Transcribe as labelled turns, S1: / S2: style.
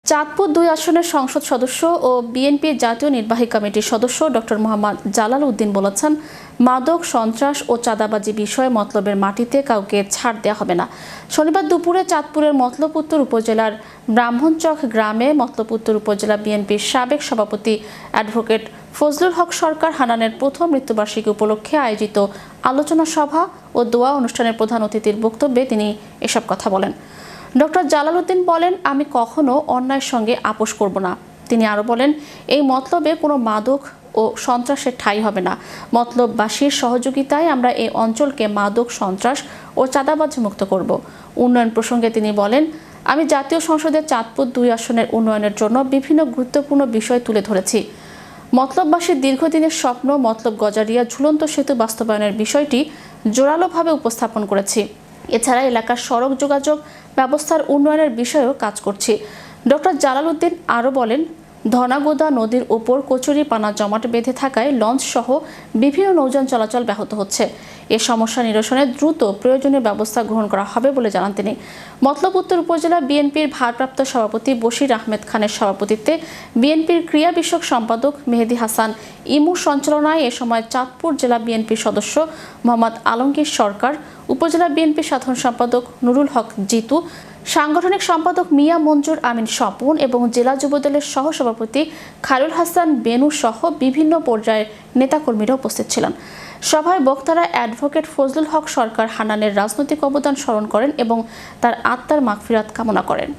S1: চাঁদপুর ২ আসনের সংসদ সদস্য ও বিএনপির জাতীয় নির্বাহী কমিটির সদস্য ডক্টর মোহাম্মদ জালাল উদ্দিন বলেছেন, মাদক, সন্ত্রাস ও চাঁদাবাজি বিষয়ে মতলবের মাটিতে কাউকে ছাড় দেওয়া হবে না। শনিবার দুপুরে চাঁদপুরের মতলব উত্তর উপজেলার ব্রাহ্মণচক গ্রামে মতলব উত্তর উপজেলা বিএনপির সাবেক সভাপতি অ্যাডভোকেট ফজলুল হক সরকার হান্নানের প্রথম মৃত্যুবার্ষিকী উপলক্ষে আয়োজিত আলোচনা সভা ও দোয়া অনুষ্ঠানের প্রধান অতিথির বক্তব্যে তিনি এসব কথা বলেন। ডক্টর জালাল উদ্দিন বলেন, আমি কখনো অন্যায়ের সঙ্গে আপোষ করব না। তিনি আরও বলেন, এই মতলবে কোনো মাদক ও সন্ত্রাসের ঠাঁই হবে না। মতলববাসীর সহযোগিতায় আমরা এই অঞ্চলকে মাদক, সন্ত্রাস ও চাঁদাবাজি মুক্ত করব। উন্নয়ন প্রসঙ্গে তিনি বলেন, আমি জাতীয় সংসদে চাঁদপুর ২ আসনের উন্নয়নের জন্য বিভিন্ন গুরুত্বপূর্ণ বিষয় তুলে ধরেছি। মতলববাসীর দীর্ঘদিনের স্বপ্ন মতলব গজারিয়া ঝুলন্ত সেতু বাস্তবায়নের বিষয়টি জোরালোভাবে উপস্থাপন করেছি। এছাড়া এলাকার সড়ক যোগাযোগ ব্যবস্থার উন্নয়নের বিষয়েও কাজ করছি। ডক্টর জালাল উদ্দিন আরও বলেন, ধনাগোদা নদীর ওপর কচুরিপানা জমাট বেঁধে থাকায় লঞ্চ সহ বিভিন্ন নৌযান চলাচল ব্যাহত হচ্ছে। এ সমস্যা নিরসনে দ্রুত প্রয়োজনীয় ব্যবস্থা গ্রহণ করা হবে বলে জানান তিনি। মতলব উত্তর উপজেলা বিএনপির ভারপ্রাপ্ত সভাপতি বশির আহমেদ খানের সভাপতিত্বে বিএনপির ক্রীড়া বিষয়ক সম্পাদক মেহেদী হাসান ইমুর সঞ্চালনায় এ সময় চাঁদপুর জেলা বিএনপির সদস্য মোহাম্মদ আলমগীর সরকার, উপজেলা বিএনপির সাধারণ সম্পাদক নুরুল হক জিতু, সাংগঠনিক সম্পাদক মিয়া মঞ্জুর আমিন স্বপন এবং জেলা যুবদলের সহসভাপতি খায়রুল হাসান বেনু সহ বিভিন্ন পর্যায়ের নেতাকর্মীরা উপস্থিত ছিলেন। সভায় বক্তারা অ্যাডভোকেট ফজলুল হক সরকার হান্নানের রাজনৈতিক অবদান স্মরণ করেন এবং তার আত্মার মাগফিরাত কামনা করেন।